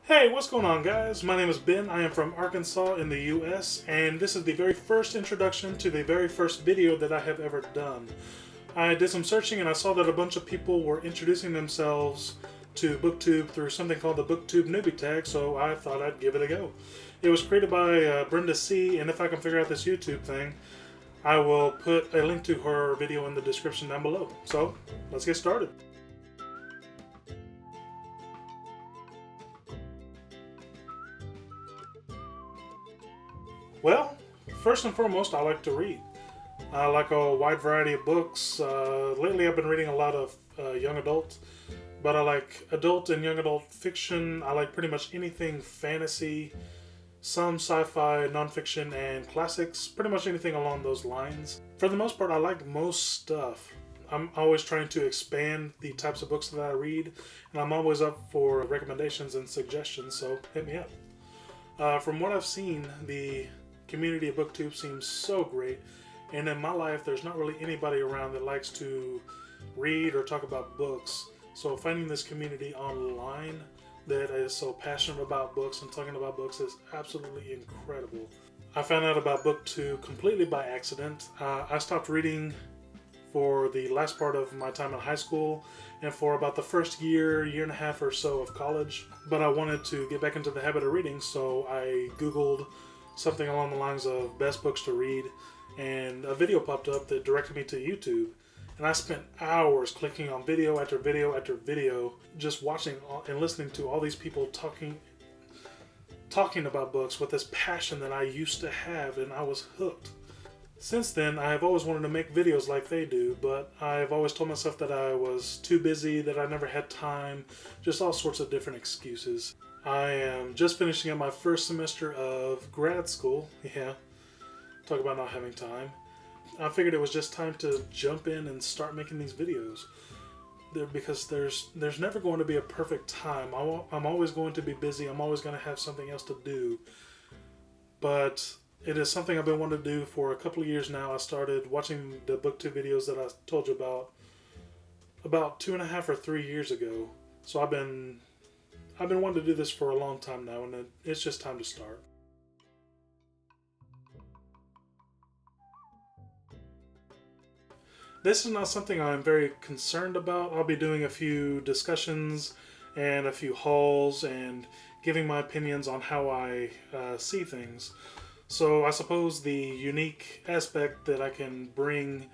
Hey, what's going on, guys? My name is Ben. I am from Arkansas in the US, and this is the very first introduction to the very first video that I have ever done. I did some searching and I saw that a bunch of people were introducing themselves to BookTube through something called the BookTube newbie tag, so I thought I'd give it a go. It was created by Brenda C, and if I can figure out this YouTube thing, I will put a link to her video in the description down below. So, let's get started. Well, first and foremost, I like to read. I like a wide variety of books. Lately, I've been reading a lot of young adult, but I like adult and young adult fiction. I like pretty much anything fantasy, some sci fi, nonfiction, and classics, pretty much anything along those lines. For the most part, I like most stuff. I'm always trying to expand the types of books that I read, and I'm always up for recommendations and suggestions, so hit me up. From what I've seen, the community of BookTube seems so great, and in my life, there's not really anybody around that likes to read or talk about books. So finding this community online that is so passionate about books and talking about books is absolutely incredible. I found out about BookTube completely by accident. I stopped reading for the last part of my time in high school and for about the first year and a half or so of college. But I wanted to get back into the habit of reading, so I Googled something along the lines of best books to read, and a video popped up that directed me to YouTube. And I spent hours clicking on video after video after video, just watching and listening to all these people talking about books with this passion that I used to have, and I was hooked. Since then, I have always wanted to make videos like they do, but I've always told myself that I was too busy, that I never had time, just all sorts of different excuses. I am just finishing up my first semester of grad school. Yeah, talk about not having time. I figured it was just time to jump in and start making these videos. Because there's never going to be a perfect time. I'm always going to be busy. I'm always going to have something else to do. But it is something I've been wanting to do for a couple of years now. I started watching the BookTube videos that I told you about 2.5 or 3 years ago. So I've been wanting to do this for a long time now, and it's just time to start. This is not something I'm very concerned about. I'll be doing a few discussions and a few hauls and giving my opinions on how I see things. So I suppose the unique aspect that I can bring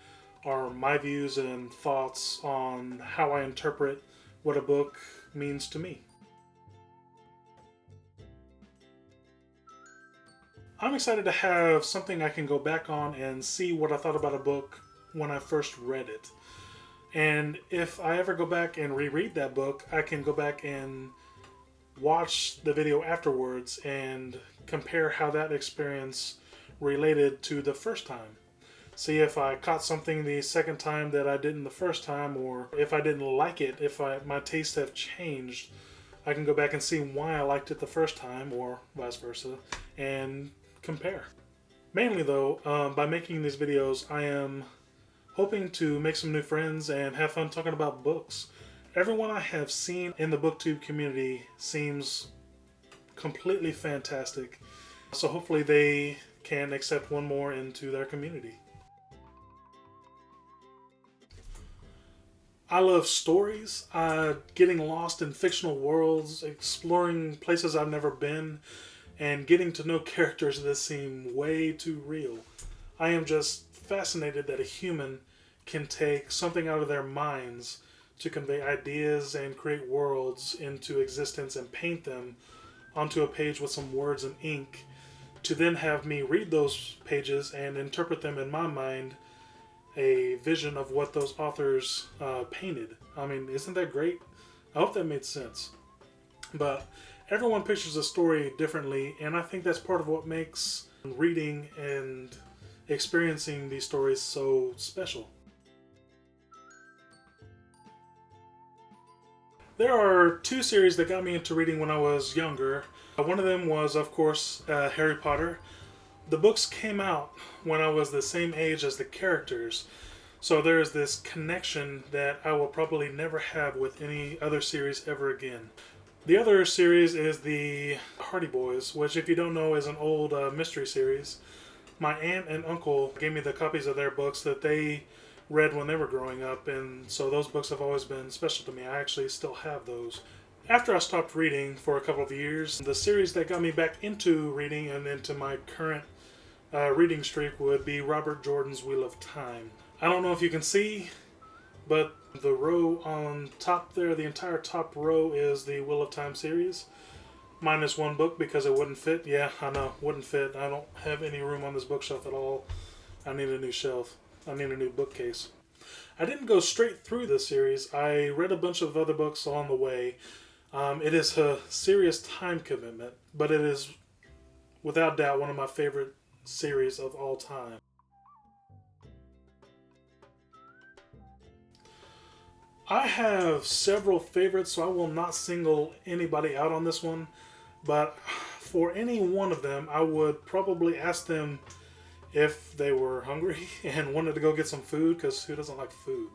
are my views and thoughts on how I interpret what a book means to me. I'm excited to have something I can go back on and see what I thought about a book when I first read it. And if I ever go back and reread that book, I can go back and watch the video afterwards and compare how that experience related to the first time. See if I caught something the second time that I didn't the first time, or if I didn't like it, if my tastes have changed, I can go back and see why I liked it the first time, or vice versa, and compare. Mainly though, by making these videos, I am hoping to make some new friends and have fun talking about books. Everyone I have seen in the BookTube community seems completely fantastic, so hopefully they can accept one more into their community. I love stories, getting lost in fictional worlds, exploring places I've never been, and getting to know characters that seem way too real. I am just fascinated that a human can take something out of their minds to convey ideas and create worlds into existence and paint them onto a page with some words and ink, to then have me read those pages and interpret them in my mind, a vision of what those authors painted. I mean, isn't that great? I hope that made sense. But everyone pictures a story differently, and I think that's part of what makes reading and experiencing these stories so special. There are two series that got me into reading when I was younger. One of them was, of course, Harry Potter. The books came out when I was the same age as the characters, so there is this connection that I will probably never have with any other series ever again. The other series is the Hardy Boys, which, if you don't know, is an old mystery series. My aunt and uncle gave me the copies of their books that they read when they were growing up, and so those books have always been special to me. I actually still have those. After I stopped reading for a couple of years, the series that got me back into reading and into my current reading streak would be Robert Jordan's Wheel of Time. I don't know if you can see, but the row on top there, the entire top row, is the Wheel of Time series. Minus one book because it wouldn't fit. Yeah, I know, wouldn't fit. I don't have any room on this bookshelf at all. I need a new shelf. I need a new bookcase. I didn't go straight through this series. I read a bunch of other books along the way. It is a serious time commitment, but it is without doubt one of my favorite series of all time. I have several favorites, so I will not single anybody out on this one. But for any one of them, I would probably ask them if they were hungry and wanted to go get some food, because who doesn't like food?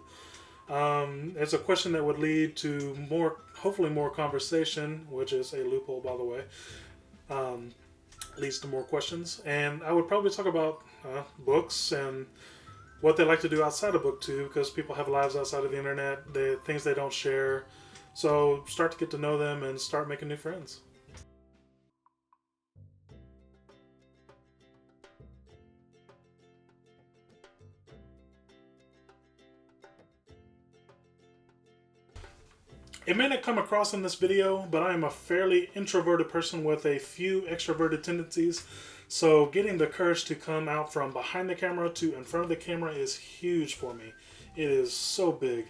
It's a question that would lead to hopefully more conversation, which is a loophole, by the way. Leads to more questions. And I would probably talk about books and what they like to do outside of BookTube, because people have lives outside of the internet, things they don't share. So start to get to know them and start making new friends. It may not come across in this video, but I am a fairly introverted person with a few extroverted tendencies. So getting the courage to come out from behind the camera to in front of the camera is huge for me. It is so big.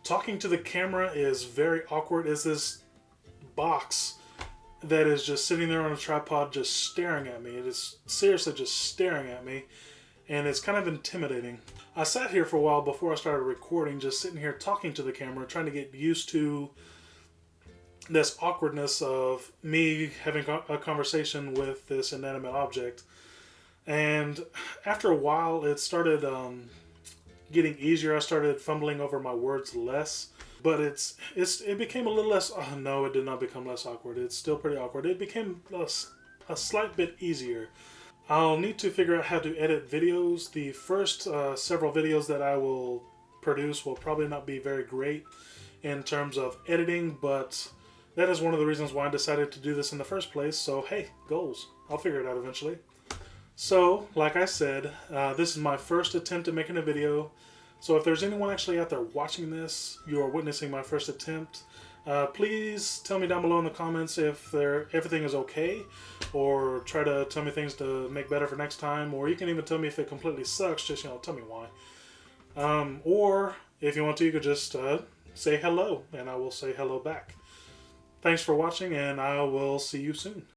Talking to the camera is very awkward. It's this box that is just sitting there on a tripod just staring at me. It is seriously just staring at me, and it's kind of intimidating. I sat here for a while before I started recording, just sitting here talking to the camera, trying to get used to this awkwardness of me having a conversation with this inanimate object. And after a while, it started getting easier. I started fumbling over my words less, but it became a little less. Oh, no, it did not become less awkward. It's still pretty awkward. It became a slight bit easier. I'll need to figure out how to edit videos. The first several videos that I will produce will probably not be very great in terms of editing, but that is one of the reasons why I decided to do this in the first place. So hey, goals. I'll figure it out eventually. So, like I said, this is my first attempt at making a video. So if there's anyone actually out there watching this, you are witnessing my first attempt, please tell me down below in the comments if everything is okay, or try to tell me things to make better for next time, or you can even tell me if it completely sucks, just, tell me why. Or if you want to, you could just say hello, and I will say hello back. Thanks for watching, and I will see you soon.